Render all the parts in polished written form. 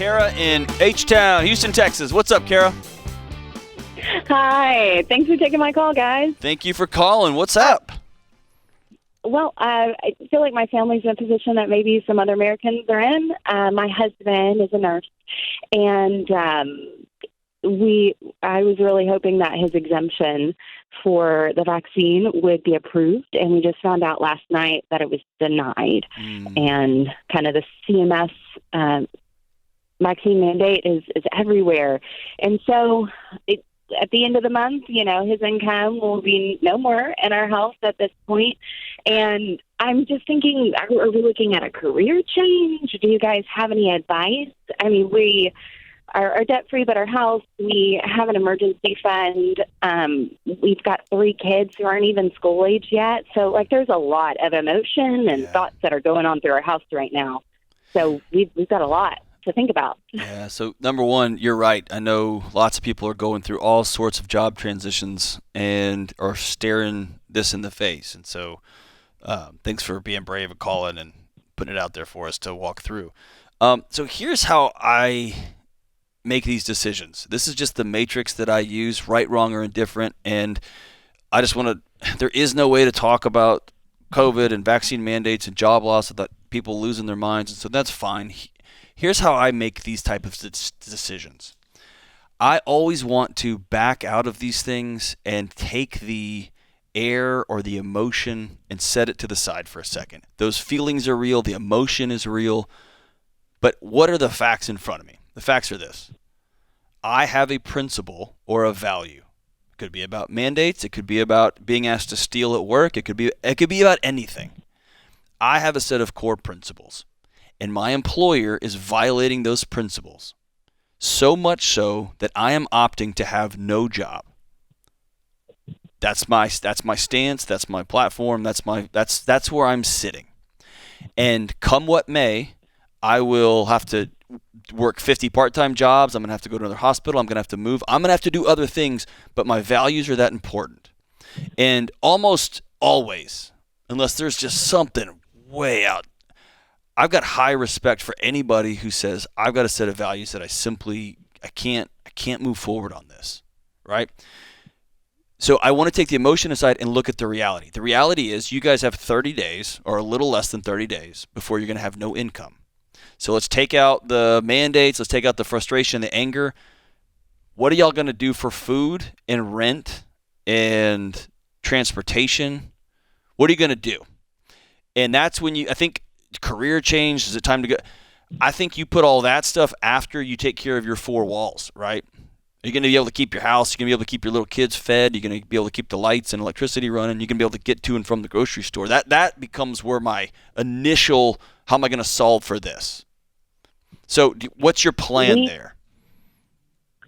Kara in H-Town, Houston, Texas. What's up, Kara? Hi. Thanks for taking my call, guys. Thank you for calling. What's up? Well, I feel like my family's in a position that maybe some other Americans are in. My husband is a nurse, and I was really hoping that his exemption for the vaccine would be approved, and we just found out last night that it was denied. And kind of the CMS vaccine mandate is everywhere. And so at the end of the month, his income will be no more in our house at this point. And I'm just thinking, are we looking at a career change? Do you guys have any advice? I mean, we are debt-free, but our house, we have an emergency fund. We've got 3 kids who aren't even school age yet. So, there's a lot of emotion and thoughts that are going on through our house right now. So we've got a lot to think about. Yeah, so number one, you're right. I know lots of people are going through all sorts of job transitions and are staring this in the face. And so thanks for being brave and calling and putting it out there for us to walk through. So here's how I make these decisions. This is just the matrix that I use, right, wrong, or indifferent. And I just want to, there is no way to talk about COVID and vaccine mandates and job loss without people losing their minds. And so that's fine. Here's how I make these type of decisions. I always want to back out of these things and take the air or the emotion and set it to the side for a second. Those feelings are real. The emotion is real. But what are the facts in front of me? The facts are this. I have a principle or a value. It could be about mandates. It could be about being asked to steal at work. It could be about anything. I have a set of core principles, and my employer is violating those principles. So much so that I am opting to have no job. That's my stance. That's my platform. That's where I'm sitting. And come what may, I will have to work 50 part-time jobs. I'm going to have to go to another hospital. I'm going to have to move. I'm going to have to do other things, but my values are that important. And almost always, unless there's just something way out, I've got high respect for anybody who says, I've got a set of values that I can't move forward on this, right? So I want to take the emotion aside and look at the reality. The reality is you guys have 30 days or a little less than 30 days before you're going to have no income. So let's take out the mandates. Let's take out the frustration, the anger. What are y'all going to do for food and rent and transportation? What are you going to do? And that's when I think career change, is it time to go? I think you put all that stuff after you take care of your 4 walls, right? You're going to be able to keep your house. You're going to be able to keep your little kids fed. You're going to be able to keep the lights and electricity running. You're going to be able to get to and from the grocery store. That becomes where my initial, how am I going to solve for this? So what's your plan there?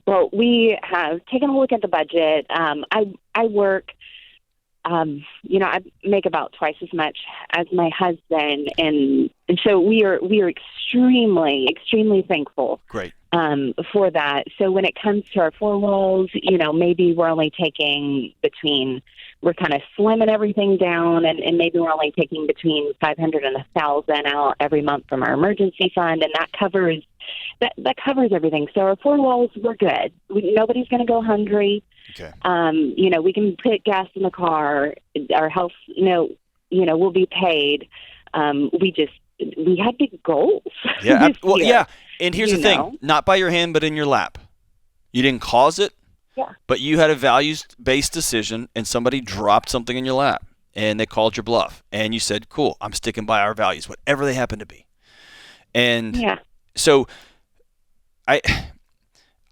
Well, we have taken a look at the budget. I work, I make about twice as much as my husband. And so we are extremely, extremely thankful. Great. For that. So when it comes to our 4 walls, maybe we're only taking we're kind of slimming everything down, and maybe we're only taking between $500 and $1,000 out every month from our emergency fund, and that covers everything. So our 4 walls, we're good. Nobody's going to go hungry. Okay. We can put gas in the car. Our health, will be paid. We had big goals. Yeah. Well, yeah. And here's the thing, not by your hand, but in your lap. You didn't cause it, but you had a values-based decision, and somebody dropped something in your lap, and they called your bluff. And you said, cool, I'm sticking by our values, whatever they happen to be. And so I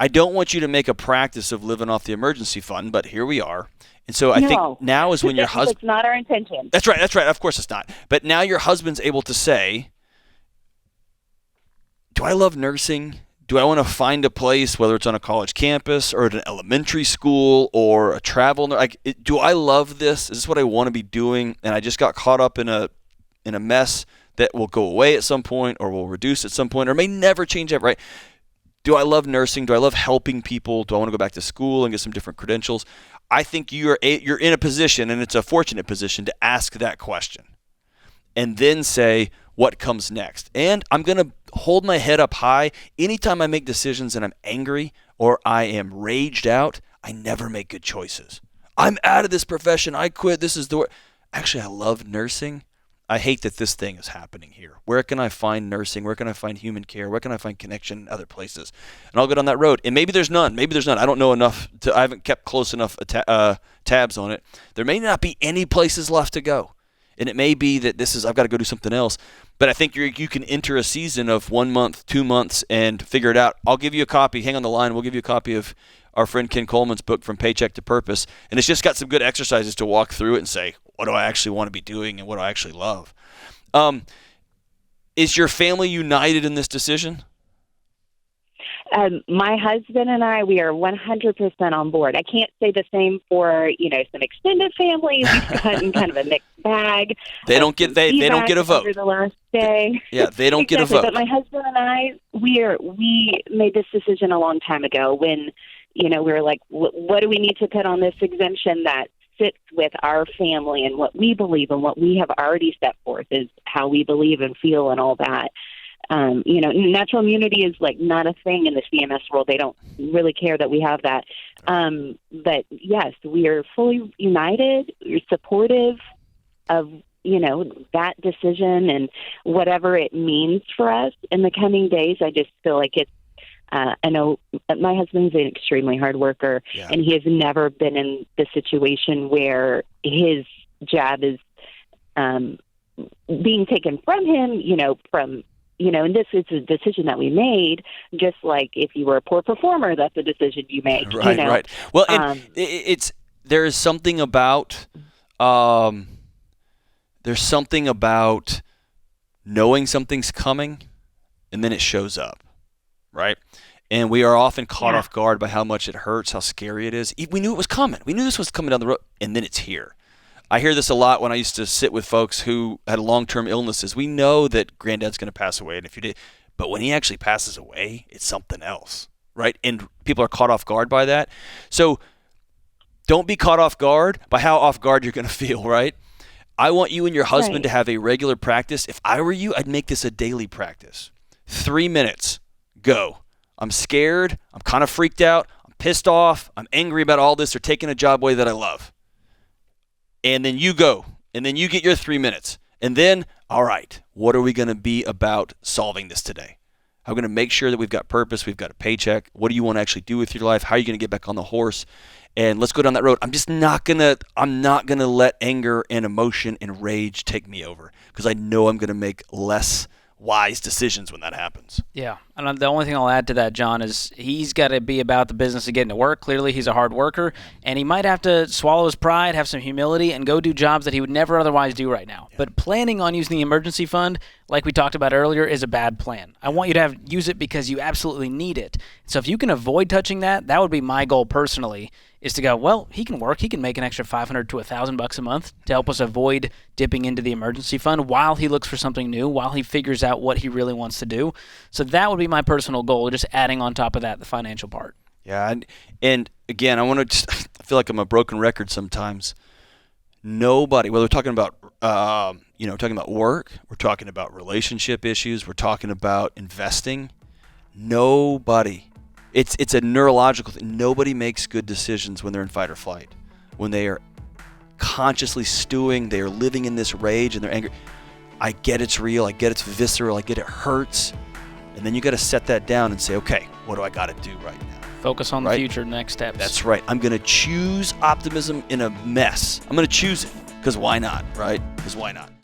don't want you to make a practice of living off the emergency fund, but here we are. And so I think now is when your husband... It's not our intention. That's right. Of course it's not. But now your husband's able to say, do I love nursing? Do I want to find a place, whether it's on a college campus or at an elementary school or a travel? Do I love this? Is this what I want to be doing? And I just got caught up in a mess that will go away at some point or will reduce at some point or may never change ever, right? Do I love nursing? Do I love helping people? Do I want to go back to school and get some different credentials? I think you're in a position, and it's a fortunate position, to ask that question and then say, what comes next? And I'm going to hold my head up high. Anytime I make decisions and I'm angry or I am raged out, I never make good choices. I'm out of this profession. I quit. This is the way. Actually, I love nursing. I hate that this thing is happening here. Where can I find nursing? Where can I find human care? Where can I find connection in other places? And I'll go down that road. And maybe there's none. Maybe there's none. I don't know enough. I haven't kept close enough tabs on it. There may not be any places left to go. And it may be that I've got to go do something else. But I think you can enter a season of 1 month, 2 months, and figure it out. I'll give you a copy. Hang on the line. We'll give you a copy of our friend Ken Coleman's book, From Paycheck to Purpose. And it's just got some good exercises to walk through it and say, what do I actually want to be doing and what do I actually love? Is your family united in this decision? My husband and I, we are 100% on board. I can't say the same for, some extended families. We've gotten kind of a mixed bag. They don't get a vote over the last day. Yeah, they don't get a vote. But my husband and I, we made this decision a long time ago when, we were like, what do we need to put on this exemption that fits with our family and what we believe and what we have already set forth is how we believe and feel and all that. Natural immunity is like not a thing in the CMS world. They don't really care that we have that. But yes, we are fully united. We're supportive of, that decision and whatever it means for us in the coming days. I just feel like it's, I know my husband's an extremely hard worker, and he has never been in the situation where his job is being taken from him, and this is a decision that we made, just like if you were a poor performer, that's a decision you make. Right, right. Well, there is something about knowing something's coming, and then it shows up. Right? And we are often caught off guard by how much it hurts, how scary it is. We knew it was coming. We knew this was coming down the road, and then it's here. I hear this a lot when I used to sit with folks who had long-term illnesses. We know that granddad's going to pass away, and if you did, but when he actually passes away, it's something else, right? And people are caught off guard by that. So don't be caught off guard by how off guard you're going to feel, right? I want you and your husband to have a regular practice. If I were you, I'd make this a daily practice. 3 minutes. Go. I'm scared. I'm kind of freaked out. I'm pissed off. I'm angry about all this. They're taking a job away that I love. And then you go. And then you get your 3 minutes. And then, all right, what are we going to be about solving this today? How are we going to make sure that we've got purpose, we've got a paycheck? What do you want to actually do with your life? How are you going to get back on the horse? And let's go down that road. I'm not going to let anger and emotion and rage take me over because I know I'm going to make less wise decisions when that happens. Yeah, and the only thing I'll add to that, John, is he's got to be about the business of getting to work. Clearly, he's a hard worker, and he might have to swallow his pride, have some humility, and go do jobs that he would never otherwise do right now. Yeah. But planning on using the emergency fund, like we talked about earlier, is a bad plan. I want you to use it because you absolutely need it. So if you can avoid touching that, that would be my goal personally, is to go, well, he can work. He can make an extra $500 to $1,000 a month to help us avoid dipping into the emergency fund while he looks for something new, while he figures out what he really wants to do. So that would be my personal goal, just adding on top of that the financial part. Yeah, and again, I feel like I'm a broken record sometimes. Nobody, whether we're talking about, talking about work, we're talking about relationship issues, we're talking about investing, nobody. It's a neurological thing. Nobody makes good decisions when they're in fight or flight. When they are consciously stewing, they are living in this rage and they're angry. I get it's real. I get it's visceral. I get it hurts. And then you got to set that down and say, okay, what do I got to do right now? Focus on the future, next steps. That's right. I'm going to choose optimism in a mess. I'm going to choose it because why not, right? Because why not?